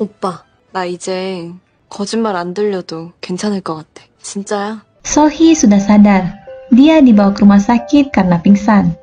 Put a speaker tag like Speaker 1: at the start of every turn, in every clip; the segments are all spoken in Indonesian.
Speaker 1: 오빠, 나 이제 거짓말 안 들려도 괜찮을 것 같아. 진짜야?
Speaker 2: Solhi sudah sadar. Dia dibawa ke rumah sakit karena pingsan.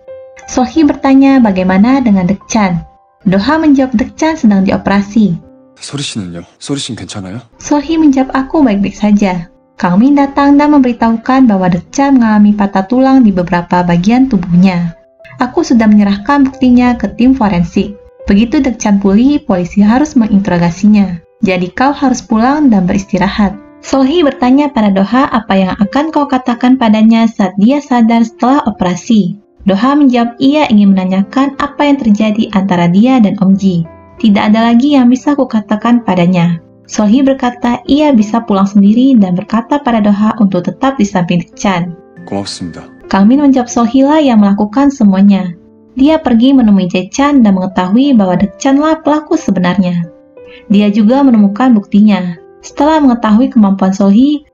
Speaker 2: Solhi bertanya bagaimana dengan Dekchan. Doha menjawab Dekchan sedang dioperasi.
Speaker 3: 소리 씨는요? 소리 씨는 괜찮아요?
Speaker 2: Solhi menjawab aku baik-baik saja. Kang Min datang dan memberitahukan bahwa Dekchan mengalami patah tulang di beberapa bagian tubuhnya. Aku sudah menyerahkan buktinya ke tim forensik. Begitu Dekchan pulih, polisi harus menginterogasinya. Jadi kau harus pulang dan beristirahat. Solhi bertanya pada Doha apa yang akan kau katakan padanya saat dia sadar setelah operasi. Doha menjawab ia ingin menanyakan apa yang terjadi antara dia dan Om Ji. Tidak ada lagi yang bisa kukatakan padanya. Solhi berkata ia bisa pulang sendiri dan berkata pada Doha untuk tetap di samping Dekchan.
Speaker 3: 고맙습니다.
Speaker 2: Kang Min menjawab Solhi lah yang melakukan semuanya. Dia pergi menemui Jae-chan dan mengetahui bahwa Dekchan lah pelaku sebenarnya. Dia juga menemukan buktinya. Setelah mengetahui kemampuan Solhi,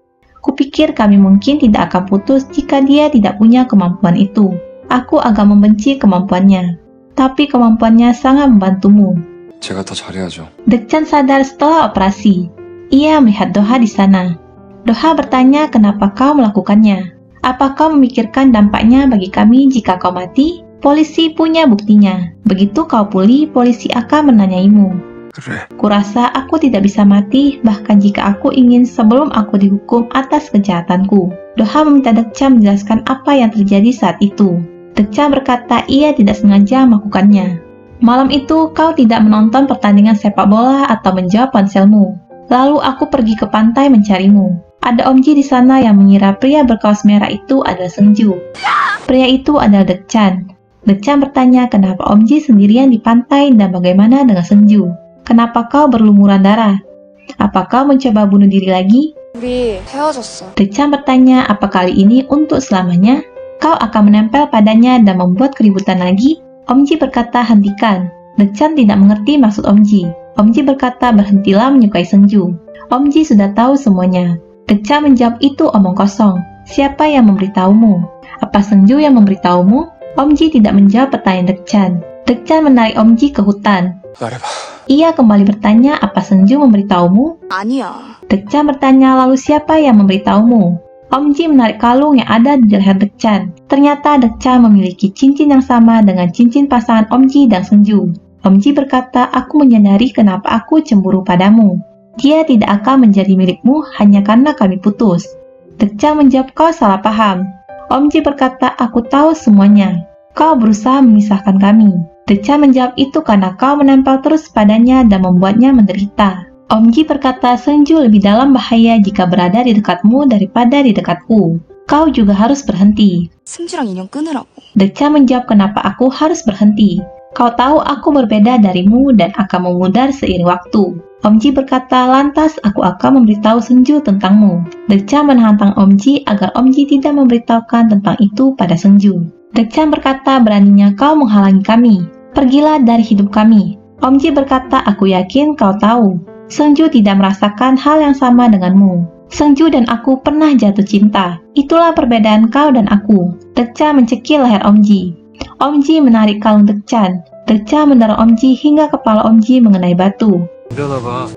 Speaker 2: kupikir kami mungkin tidak akan putus jika dia tidak punya kemampuan itu. Aku agak membenci kemampuannya, tapi kemampuannya sangat membantumu.
Speaker 3: 제가 더 잘해야죠.
Speaker 2: Dekchan sadar setelah operasi. Ia melihat Doha di sana. Doha bertanya kenapa kau melakukannya. Apa kau memikirkan dampaknya bagi kami jika kau mati? Polisi punya buktinya. Begitu kau pulih, polisi akan menanyaimu.
Speaker 3: 그래.
Speaker 2: Kurasa aku tidak bisa mati, bahkan jika aku ingin sebelum aku dihukum atas kejahatanku. Doha meminta Dekchan menjelaskan apa yang terjadi saat itu. Dekchan berkata ia tidak sengaja melakukannya. Malam itu kau tidak menonton pertandingan sepak bola atau menjawab ponselmu. Lalu aku pergi ke pantai mencarimu. Ada Om Ji di sana yang mengira pria berkaos merah itu adalah Seungju. Pria itu adalah Dekchan. Dekchan bertanya kenapa Om Ji sendirian di pantai dan bagaimana dengan Seungju. Kenapa kau berlumuran darah? Apa kau mencoba bunuh diri lagi?
Speaker 1: 우리 헤어졌어.
Speaker 2: Dekchan bertanya apa kali ini untuk selamanya? Kau akan menempel padanya dan membuat keributan lagi? Om Ji berkata hentikan. Dekchan tidak mengerti maksud Om Ji. Om Ji berkata berhentilah menyukai Seungju. Om Ji sudah tahu semuanya. Dekchan menjawab itu omong kosong. Siapa yang memberitahumu? Apa Seungju yang memberitahumu? Om Ji tidak menjawab pertanyaan Dekchan. Dekchan menarik Om Ji ke hutan.
Speaker 3: 말해봐.
Speaker 2: Ia kembali bertanya apa Seungju memberitahumu?
Speaker 1: 아니야.
Speaker 2: Dekchan bertanya lalu siapa yang memberitahumu? Om Ji menarik kalung yang ada di leher Dekchan. Ternyata Dekchan memiliki cincin yang sama dengan cincin pasangan Om Ji dan Seungju. Om Ji berkata aku menyadari kenapa aku cemburu padamu. Dia tidak akan menjadi milikmu hanya karena kami putus. Dekchan menjawab kau salah paham. Om Ji berkata aku tahu semuanya. Kau berusaha memisahkan kami. Dekchan menjawab itu karena kau menempel terus padanya dan membuatnya menderita. Om Ji berkata Seungju lebih dalam bahaya jika berada di dekatmu daripada di dekatku. Kau juga harus berhenti.
Speaker 1: 승주랑 인연 끊으라고.
Speaker 2: Dekchan menjawab kenapa aku harus berhenti. Kau tahu aku berbeda darimu dan akan memudar seiring waktu. Om Ji berkata lantas aku akan memberitahu Seungju tentangmu. Dekchan menantang Om Ji agar Om Ji tidak memberitahukan tentang itu pada Seungju. Dekchan berkata beraninya kau menghalangi kami. Pergilah dari hidup kami. Om Ji berkata aku yakin kau tahu. Seungju tidak merasakan hal yang sama denganmu. Seungju dan aku pernah jatuh cinta. Itulah perbedaan kau dan aku. Dekchan mencekik leher Om Ji. Om Ji menarik kalung Dekchan. Dekchan mendorong Om Ji hingga kepala Om Ji mengenai batu.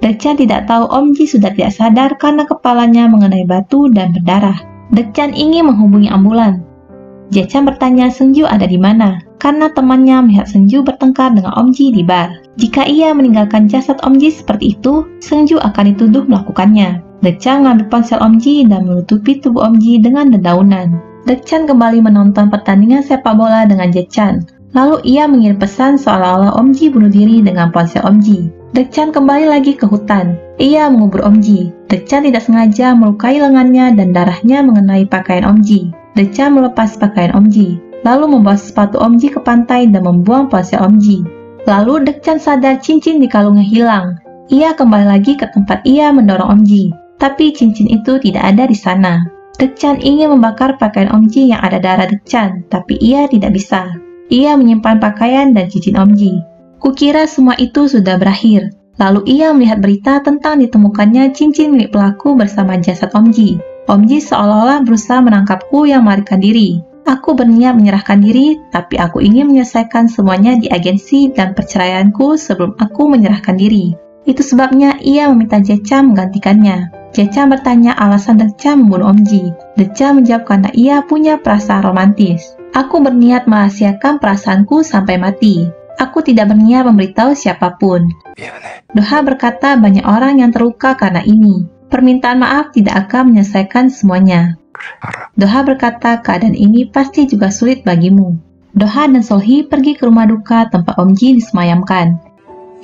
Speaker 2: Dekchan tidak tahu Om Ji sudah tidak sadar karena kepalanya mengenai batu dan berdarah. Dekchan ingin menghubungi ambulan. Jae-chan bertanya Seungju ada di mana, karena temannya melihat Seungju bertengkar dengan Om Ji di bar. Jika ia meninggalkan jasad Om Ji seperti itu, Seungju akan dituduh melakukannya. Dekchan mengambil ponsel Om Ji dan menutupi tubuh Om Ji dengan dedaunan. Dekchan kembali menonton pertandingan sepak bola dengan Jae-chan. Lalu ia mengirim pesan seolah-olah Om Ji bunuh diri dengan ponsel Om Ji. Dekchan kembali lagi ke hutan. Ia mengubur Om Ji. Dekchan tidak sengaja melukai lengannya dan darahnya mengenai pakaian Om Ji. Dekchan melepas pakaian Om Ji, lalu membawa sepatu Om Ji ke pantai dan membuang ponsel Om Ji. Lalu Dekchan sadar cincin di kalungnya hilang. Ia kembali lagi ke tempat ia mendorong Om Ji, tapi cincin itu tidak ada di sana. Dekchan ingin membakar pakaian Om Ji yang ada darah Dekchan, tapi ia tidak bisa. Ia menyimpan pakaian dan cincin Om Ji. Kukira semua itu sudah berakhir. Lalu ia melihat berita tentang ditemukannya cincin milik pelaku bersama jasad Om Ji. Om Ji seolah-olah berusaha menangkapku yang melarikan diri. Aku berniat menyerahkan diri, tapi aku ingin menyelesaikan semuanya di agensi dan perceraianku sebelum aku menyerahkan diri. Itu sebabnya ia meminta Jecha menggantikannya. Jecha bertanya alasan Decha membunuh Omji. Decha menjawab karena ia punya perasaan romantis. Aku berniat merahasiakan perasaanku sampai mati. Aku tidak berniat memberitahu siapapun.
Speaker 3: 미안해.
Speaker 2: Doha berkata banyak orang yang terluka karena ini. Permintaan maaf tidak akan menyelesaikan semuanya.
Speaker 3: 알아.
Speaker 2: Doha berkata keadaan ini pasti juga sulit bagimu. Doha dan Solhi pergi ke rumah duka tempat Omji disemayamkan.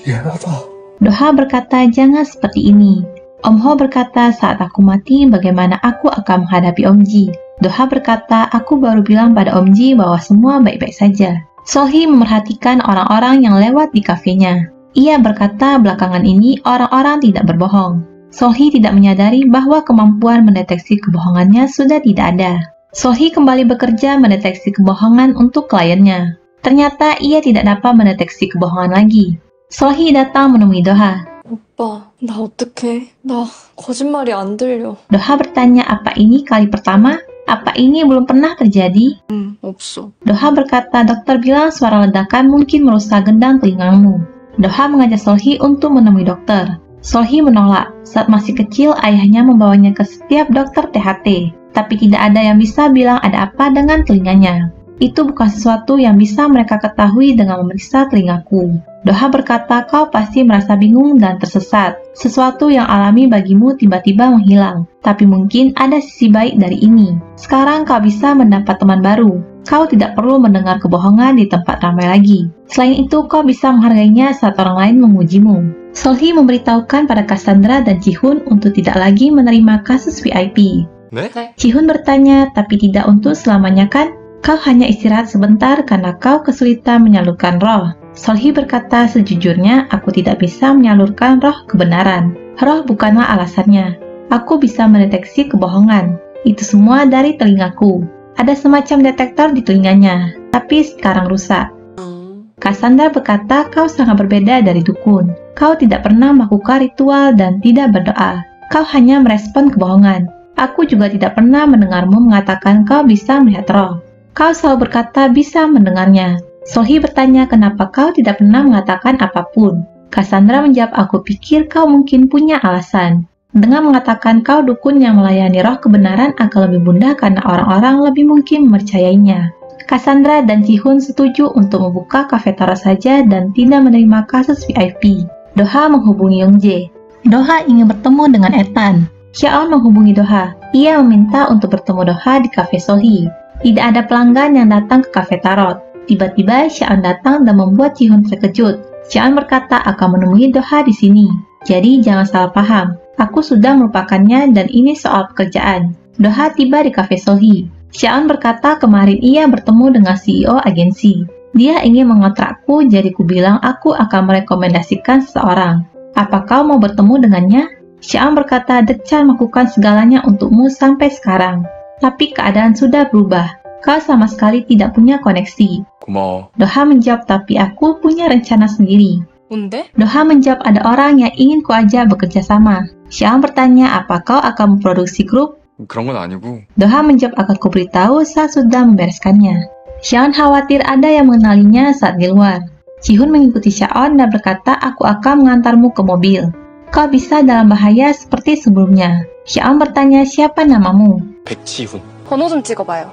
Speaker 3: 미안하다.
Speaker 2: Doha berkata jangan seperti ini. Om Ho berkata saat aku mati bagaimana aku akan menghadapi Omji. Doha berkata aku baru bilang pada Omji bahwa semua baik-baik saja. Solhi memerhatikan orang-orang yang lewat di kafenya. Ia berkata belakangan ini orang-orang tidak berbohong. Solhi tidak menyadari bahwa kemampuan mendeteksi kebohongannya sudah tidak ada. Solhi kembali bekerja mendeteksi kebohongan untuk kliennya. Ternyata ia tidak dapat mendeteksi kebohongan lagi. Solhi datang menemui Doha.
Speaker 1: 오빠, 나 어떡해? 나 거짓말이 안 들려.
Speaker 2: Doha bertanya apa ini kali pertama? Apa ini belum pernah terjadi?
Speaker 1: 없어.
Speaker 2: Doha berkata dokter bilang suara ledakan mungkin merusak gendang telingamu. Doha mengajak Solhi untuk menemui dokter. Solhi menolak. Saat masih kecil ayahnya membawanya ke setiap dokter THT. Tapi tidak ada yang bisa bilang ada apa dengan telinganya. Itu bukan sesuatu yang bisa mereka ketahui dengan memeriksa telingaku. Doha berkata kau pasti merasa bingung dan tersesat. Sesuatu yang alami bagimu tiba-tiba menghilang. Tapi mungkin ada sisi baik dari ini. Sekarang kau bisa mendapat teman baru. Kau tidak perlu mendengar kebohongan di tempat ramai lagi. Selain itu, kau bisa menghargainya saat orang lain memujimu. Solhi memberitahukan pada Cassandra dan Ji-hoon untuk tidak lagi menerima kasus VIP.
Speaker 3: 네?
Speaker 2: Ji-hoon bertanya, tapi tidak untuk selamanya kan? Kau hanya istirahat sebentar karena kau kesulitan menyalurkan roh. Solhi berkata, sejujurnya aku tidak bisa menyalurkan roh kebenaran. Roh bukanlah alasannya. Aku bisa mendeteksi kebohongan. Itu semua dari telingaku. Ada semacam detektor di telinganya, tapi sekarang rusak. Cassandra berkata kau sangat berbeda dari dukun. Kau tidak pernah melakukan ritual dan tidak berdoa. Kau hanya merespon kebohongan. Aku juga tidak pernah mendengarmu mengatakan kau bisa melihat roh. Kau selalu berkata bisa mendengarnya. Solhi bertanya kenapa kau tidak pernah mengatakan apapun. Cassandra menjawab aku pikir kau mungkin punya alasan. Dengan mengatakan kau dukun yang melayani roh kebenaran akan lebih mudah karena orang-orang lebih mungkin mempercayainya. Cassandra dan Ji-hoon setuju untuk membuka kafe tarot saja dan tidak menerima kasus VIP. Doha menghubungi Youngjae. Doha ingin bertemu dengan Ethan. Xiaon menghubungi Doha. Ia meminta untuk bertemu Doha di kafe Solhi. Tidak ada pelanggan yang datang ke kafe tarot. Tiba-tiba Xiaon datang dan membuat Ji-hoon terkejut. Xiaon berkata akan menemui Doha di sini. Jadi jangan salah paham. Aku sudah melupakannya dan ini soal pekerjaan. Doha tiba di kafe Solhi. Xiaon berkata kemarin ia bertemu dengan CEO agensi. Dia ingin mengontrakku jadi ku bilang aku akan merekomendasikan seseorang. Apa kau mau bertemu dengannya? Xiaon berkata Decha melakukan segalanya untukmu sampai sekarang. Tapi keadaan sudah berubah. Kau sama sekali tidak punya koneksi.
Speaker 3: 고마워.
Speaker 2: Doha menjawab tapi aku punya rencana sendiri.
Speaker 1: 뭔데?
Speaker 2: Doha menjawab ada orang yang ingin kuajak bekerja sama. Xiaon bertanya apa kau akan memproduksi grup?
Speaker 3: 그런 건 아니고.
Speaker 2: Doha menjawab akan kuberitahu saat sudah membereskannya. Xiaon khawatir ada yang mengenalinya saat di luar. Ji-hoon mengikuti Xiaon dan berkata aku akan mengantarmu ke mobil. Kau bisa dalam bahaya seperti sebelumnya. Xiaon bertanya siapa namamu?
Speaker 3: 백지훈.
Speaker 1: 번호 좀 찍어봐요.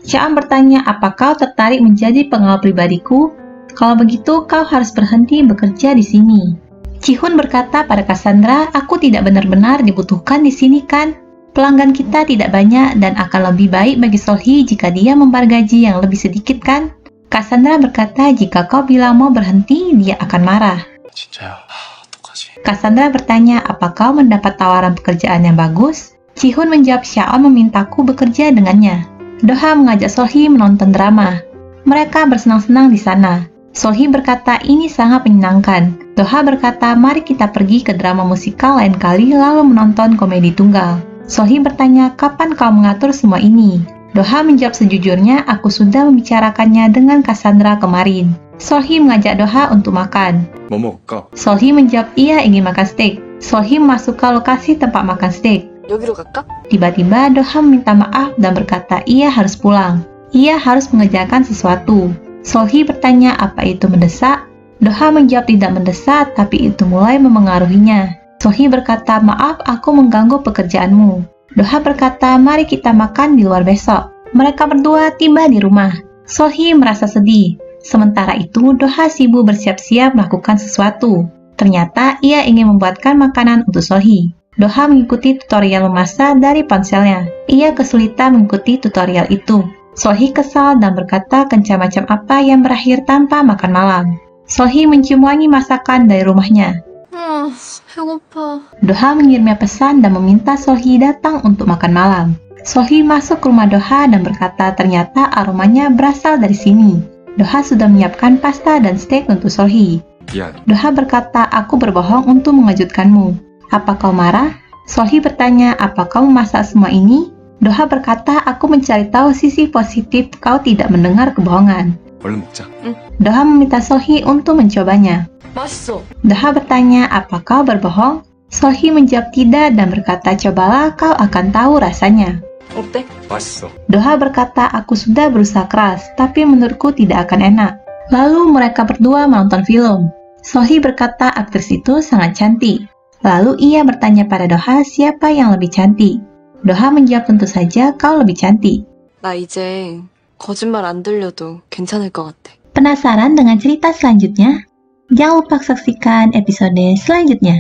Speaker 2: Xiaon bertanya apa kau tertarik menjadi pengawal pribadiku? Kalau begitu kau harus berhenti bekerja di sini. Ji-hoon berkata pada Cassandra, aku tidak benar-benar dibutuhkan di sini kan? Pelanggan kita tidak banyak dan akan lebih baik bagi Solhi jika dia membayar gaji yang lebih sedikit kan? Cassandra berkata jika kau bilang mau berhenti, dia akan marah.
Speaker 3: 진짜야. 어떡하지?
Speaker 2: Cassandra bertanya apa kau mendapat tawaran pekerjaan yang bagus? Ji-hoon menjawab Xiaon memintaku bekerja dengannya. Doha mengajak Solhi menonton drama. Mereka bersenang-senang di sana. Solhi berkata ini sangat menyenangkan. Doha berkata mari kita pergi ke drama musikal lain kali lalu menonton komedi tunggal. Solhi bertanya kapan kau mengatur semua ini? Doha menjawab sejujurnya aku sudah membicarakannya dengan Cassandra kemarin. Solhi mengajak Doha untuk makan.
Speaker 3: 뭐 먹을까?
Speaker 2: Solhi menjawab ia ingin makan steak. Solhi masuk ke lokasi tempat makan steak.
Speaker 1: 여기로 갈까?
Speaker 2: Tiba-tiba Doha meminta maaf dan berkata ia harus pulang. Ia harus mengerjakan sesuatu. Solhi bertanya apa itu mendesak. Doha menjawab tidak mendesak, tapi itu mulai memengaruhinya. Sohee berkata, maaf aku mengganggu pekerjaanmu. Doha berkata, mari kita makan di luar besok. Mereka berdua tiba di rumah. Sohee merasa sedih. Sementara itu, Doha sibuk bersiap-siap melakukan sesuatu. Ternyata ia ingin membuatkan makanan untuk Sohee. Doha mengikuti tutorial memasak dari ponselnya. Ia kesulitan mengikuti tutorial itu. Sohee kesal dan berkata kencan macam apa yang berakhir tanpa makan malam. Sohee mencium wangi masakan dari rumahnya.
Speaker 1: 배고파.
Speaker 2: Doha mengirimnya pesan dan meminta Sohee datang untuk makan malam. Sohee masuk ke rumah Doha dan berkata ternyata aromanya berasal dari sini. Doha sudah menyiapkan pasta dan steak untuk Sohee.
Speaker 3: 미안.
Speaker 2: Doha berkata, aku berbohong untuk mengejutkanmu. Apa kau marah? Sohee bertanya, apa kau memasak semua ini? Doha berkata, aku mencari tahu sisi positif kau tidak mendengar kebohongan.
Speaker 3: 얼른 먹자.
Speaker 2: Doha meminta Sohee untuk mencobanya.
Speaker 1: 맛있어.
Speaker 2: Doha bertanya, apa kau berbohong? Sohee menjawab tidak dan berkata, cobalah kau akan tahu rasanya.
Speaker 1: 어때?
Speaker 3: 맛있어.
Speaker 2: Doha berkata, aku sudah berusaha keras, tapi menurutku tidak akan enak. Lalu mereka berdua menonton film. Sohee berkata aktris itu sangat cantik. Lalu ia bertanya pada Doha siapa yang lebih cantik. Doha menjawab tentu saja kau lebih cantik.
Speaker 1: 나 이제 거짓말 안 들려도 괜찮을 것 같아.
Speaker 2: Penasaran dengan cerita selanjutnya? Jangan lupa saksikan episode selanjutnya.